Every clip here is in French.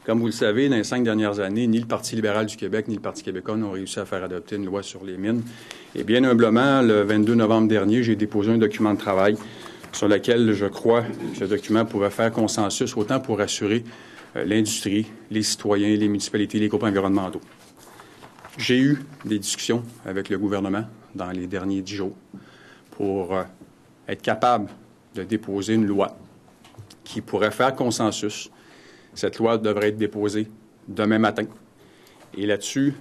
Comme vous le savez, dans les 5 dernières années, ni le Parti libéral du Québec ni le Parti québécois n'ont réussi à faire adopter une loi sur les mines. Et bien humblement, le 22 novembre dernier, j'ai déposé un document de travail sur lequel je crois que ce document pourrait faire consensus, autant pour assurer l'industrie, les citoyens, les municipalités, les groupes environnementaux. J'ai eu des discussions avec le gouvernement dans les derniers 10 jours pour être capable de déposer une loi qui pourrait faire consensus. Cette loi devrait être déposée demain matin. Et là-dessus,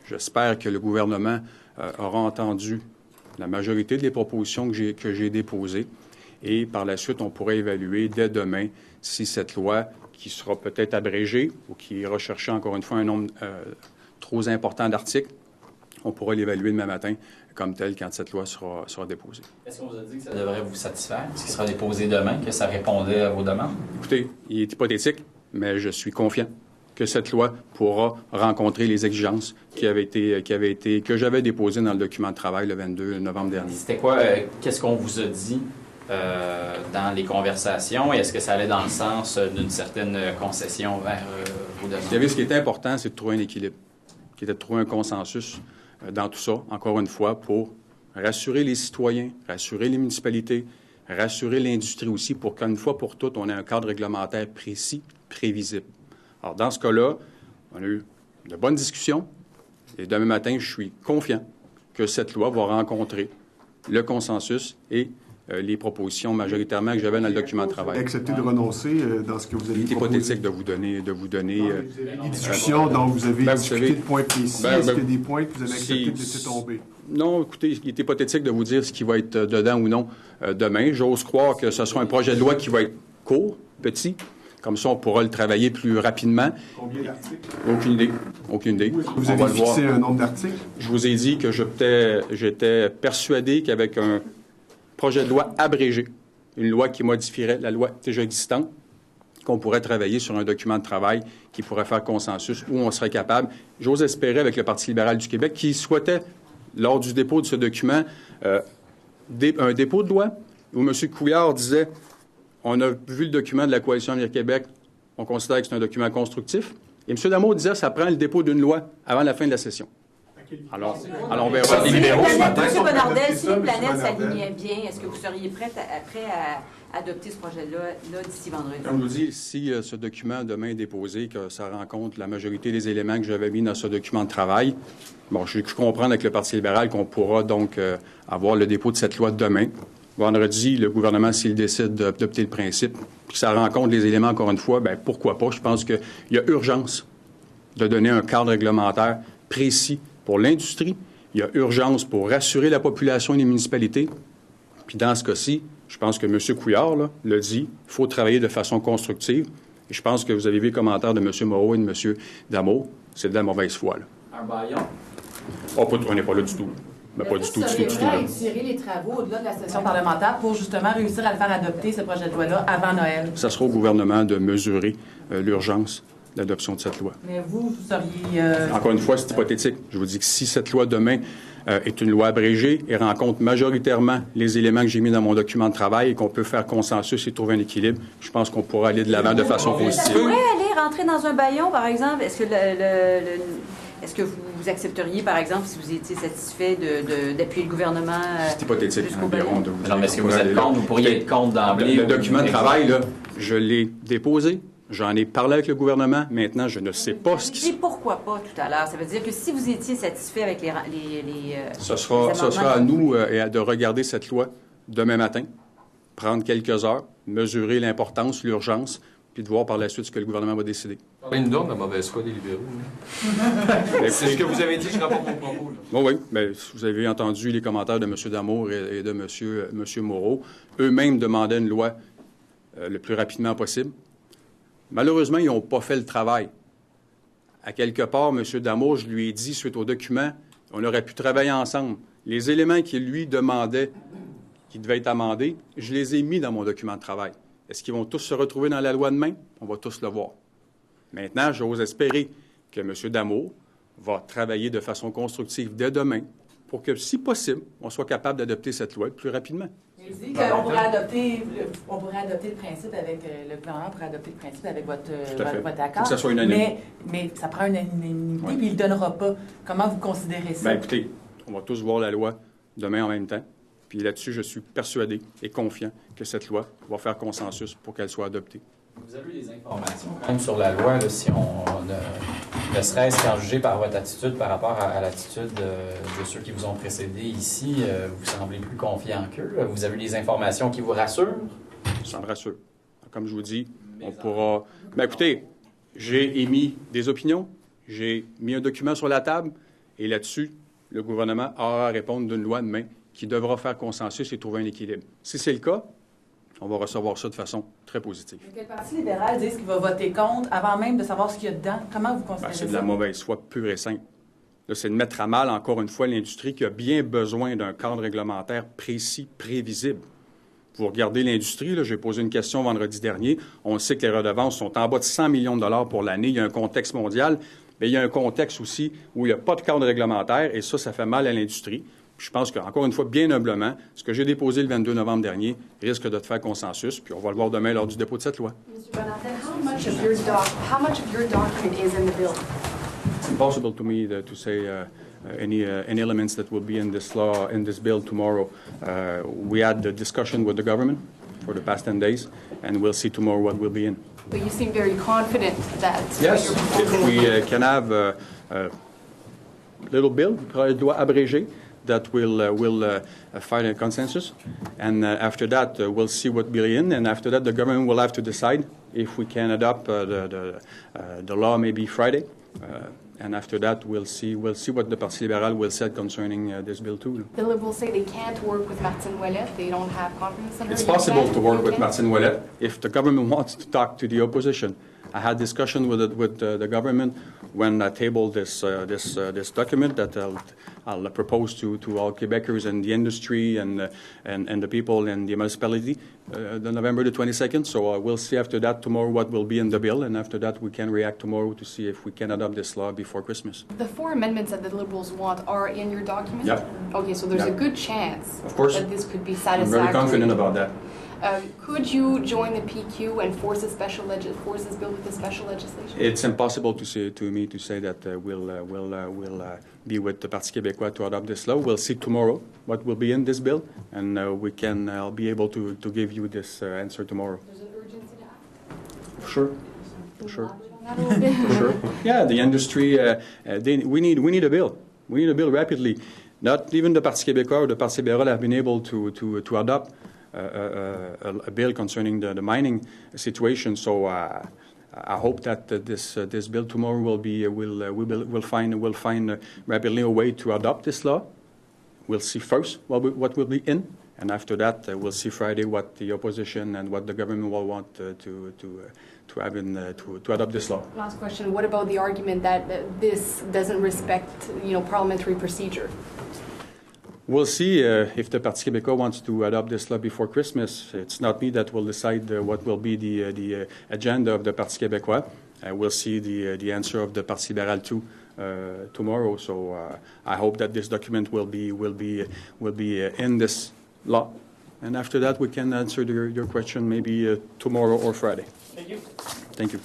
j'espère que le gouvernement aura entendu la majorité des propositions que j'ai déposées. Et par la suite, on pourrait évaluer dès demain si cette loi, qui sera peut-être abrégée ou qui ira chercher encore une fois un nombre trop important d'articles, on pourra l'évaluer demain matin comme tel quand cette loi sera déposée. Est-ce qu'on vous a dit que ça devrait vous satisfaire, ce qui sera déposé demain, que ça répondait à vos demandes? Écoutez, il est hypothétique, mais je suis confiant que cette loi pourra rencontrer les exigences que j'avais déposées dans le document de travail le 22 novembre dernier. C'était quoi, qu'est-ce qu'on vous a dit dans les conversations? Et est-ce que ça allait dans le sens d'une certaine concession vers vos demandes? Vous savez, ce qui est important, c'est de trouver un équilibre, qui était de trouver un consensus dans tout ça, encore une fois, pour rassurer les citoyens, rassurer les municipalités, rassurer l'industrie aussi, pour qu'une fois pour toutes, on ait un cadre réglementaire précis, prévisible. Alors, dans ce cas-là, on a eu de bonnes discussions et demain matin, je suis confiant que cette loi va rencontrer le consensus et les propositions majoritairement que j'avais dans le document de travail. Accepter de renoncer dans ce que vous avez proposé. Il est hypothétique de vous donner les discussions dont vous avez discuté de points précis. Est-ce qu'il y a des points que vous avez accepté de laisser tomber? Non, écoutez, il est hypothétique de vous dire ce qui va être dedans ou non demain. J'ose croire que ce sera un projet de loi qui va être court, petit. Comme ça, on pourra le travailler plus rapidement. Combien d'articles? Aucune idée. Vous avez fixé un nombre d'articles? Je vous ai dit que j'étais persuadé qu'avec un projet de loi abrégé, une loi qui modifierait la loi déjà existante, qu'on pourrait travailler sur un document de travail qui pourrait faire consensus, où on serait capable, j'ose espérer avec le Parti libéral du Québec, qui souhaitait, lors du dépôt de ce document, un dépôt de loi, où M. Couillard disait « On a vu le document de la Coalition Avenir Québec, on considère que c'est un document constructif. » Et M. Damour disait « Ça prend le dépôt d'une loi avant la fin de la session. » Alors, on verra. Les libéraux, M. Bonardel, si les planètes s'alignaient bien, est-ce que vous seriez prêt à adopter ce projet-là d'ici vendredi? Comme je vous dis, si ce document demain est déposé, que ça rencontre la majorité des éléments que j'avais mis dans ce document de travail, bon, je comprends avec le Parti libéral qu'on pourra donc avoir le dépôt de cette loi demain. Vendredi, le gouvernement, s'il décide d'adopter le principe, puis que ça rencontre les éléments encore une fois, bien, pourquoi pas? Je pense qu'il y a urgence de donner un cadre réglementaire précis pour l'industrie. Il y a urgence pour rassurer la population et les municipalités. Puis dans ce cas-ci, je pense que M. Couillard l'a dit, il faut travailler de façon constructive. Et je pense que vous avez vu les commentaires de M. Moreau et de M. Damour. C'est de la mauvaise foi. Là. Un baillon? Oh, on n'est pas là du tout. Mais pas du tout. À étirer les travaux au-delà de la session parlementaire pour justement réussir à le faire adopter, ce projet de loi-là, avant Noël? Ça sera au gouvernement de mesurer l'urgence d'adoption de cette loi. Mais vous seriez... Encore une fois, c'est hypothétique. Je vous dis que si cette loi demain est une loi abrégée et rencontre majoritairement les éléments que j'ai mis dans mon document de travail et qu'on peut faire consensus et trouver un équilibre, je pense qu'on pourra aller de l'avant de façon positive. Ça pourrait aller rentrer dans un baillon, par exemple? Est-ce que est-ce que vous accepteriez, par exemple, si vous étiez satisfait d'appuyer le gouvernement? C'est hypothétique, environ. Non, mais est-ce que vous êtes contre? Vous pourriez être contre d'emblée? Le document de travail, là, je l'ai déposé. J'en ai parlé avec le gouvernement. Maintenant, je ne sais pas ce qui... Et pourquoi pas tout à l'heure? Ça veut dire que si vous étiez satisfait avec les ce sera à nous de regarder cette loi demain matin, prendre quelques heures, mesurer l'importance, l'urgence, puis de voir par la suite ce que le gouvernement va décider. Parlez-nous donc de la mauvaise foi des libéraux. C'est ce que vous avez dit, je rapporte mon propos. Bon, oui, mais vous avez entendu les commentaires de M. Damour et de M. Moreau. Eux-mêmes demandaient une loi le plus rapidement possible. Malheureusement, ils n'ont pas fait le travail. À quelque part, M. Damour, je lui ai dit, suite au document, on aurait pu travailler ensemble. Les éléments qu'il lui demandait, qui devaient être amendés, je les ai mis dans mon document de travail. Est-ce qu'ils vont tous se retrouver dans la loi demain? On va tous le voir. Maintenant, j'ose espérer que M. Damour va travailler de façon constructive dès demain pour que, si possible, on soit capable d'adopter cette loi le plus rapidement. Il dit qu'on pourrait adopter le principe avec le gouvernement pourrait adopter le principe avec votre accord. Faut que ça soit unanime. Mais ça prend une unanimité, puis il ne le donnera pas. Comment vous considérez ça? Bien, écoutez, on va tous voir la loi demain en même temps. Puis là-dessus, je suis persuadé et confiant que cette loi va faire consensus pour qu'elle soit adoptée. Vous avez eu des informations quand même sur la loi, là, si on ne serait-ce qu'en juger par votre attitude par rapport à l'attitude de ceux qui vous ont précédé ici, vous semblez plus confiant qu'eux. Vous avez eu des informations qui vous rassurent? Ça me rassure. Comme je vous dis, on pourra... Bien, écoutez, j'ai émis des opinions, j'ai mis un document sur la table, et là-dessus, le gouvernement aura à répondre d'une loi demain qui devra faire consensus et trouver un équilibre. Si c'est le cas, on va recevoir ça de façon très positive. Mais que le Parti libéral dise qu'il va voter contre avant même de savoir ce qu'il y a dedans, comment vous considérez ça? C'est de la mauvaise foi pure et simple. Là, c'est de mettre à mal, encore une fois, l'industrie qui a bien besoin d'un cadre réglementaire précis, prévisible. Vous regardez l'industrie, j'ai posé une question vendredi dernier. On sait que les redevances sont en bas de 100 millions de dollars pour l'année. Il y a un contexte mondial, mais il y a un contexte aussi où il n'y a pas de cadre réglementaire, et ça fait mal à l'industrie. Je pense qu'encore une fois, bien humblement, ce que j'ai déposé le 22 novembre dernier risque de faire consensus, puis on va le voir demain lors du dépôt de cette loi. Mr. Bonatez, how much of your document is in the bill? It's impossible to me to say any elements that will be in this law, in this bill tomorrow. We had the discussion with the government for the past 10 days, and we'll see tomorrow what will be in. But you seem very confident that yes, what you're if we can have a little bill, projet de loi abrégé, that will find a consensus, and after that we'll see what will be in, and after that the government will have to decide if we can adopt the law maybe Friday, and after that we'll see what the Parti libéral will say concerning this bill too. The Liberals say they can't work with Martine Ouellet. They don't have confidence in her. It's possible to work with Martine Ouellet if the government wants to talk to the opposition. I had discussion with the government when I tabled this document that I'll propose to all Quebecers and the industry and the people and the municipality the November the 22nd. So we'll see after that tomorrow what will be in the bill, and after that we can react tomorrow to see if we can adopt this law before Christmas. The 4 amendments that the Liberals want are in your document? Yeah. Okay, so there's a good chance of course, that this could be satisfactory. I'm very confident about that. Could you join the PQ and force this bill with the special legislation? It's impossible to say that we'll be with the Parti québécois to adopt this law. We'll see tomorrow what will be in this bill, and I'll be able to give you this answer tomorrow. There's an urgency to act. For sure. For sure. Yeah, the industry. We need a bill. We need a bill rapidly. Not even the Parti québécois or the Parti libéral have been able to adopt a bill concerning the mining situation. So I hope that this bill tomorrow will find rapidly a way to adopt this law. We'll see first what will be in, and after that we'll see Friday what the opposition and what the government will want to have to adopt this law. Last question: what about the argument that this doesn't respect, parliamentary procedure? We'll see if the Parti québécois wants to adopt this law before Christmas. It's not me that will decide what will be the agenda of the Parti québécois. We'll see the answer of the Parti libéral too tomorrow. So I hope that this document will be in this law, and after that we can answer your question maybe tomorrow or Friday. Thank you. Thank you.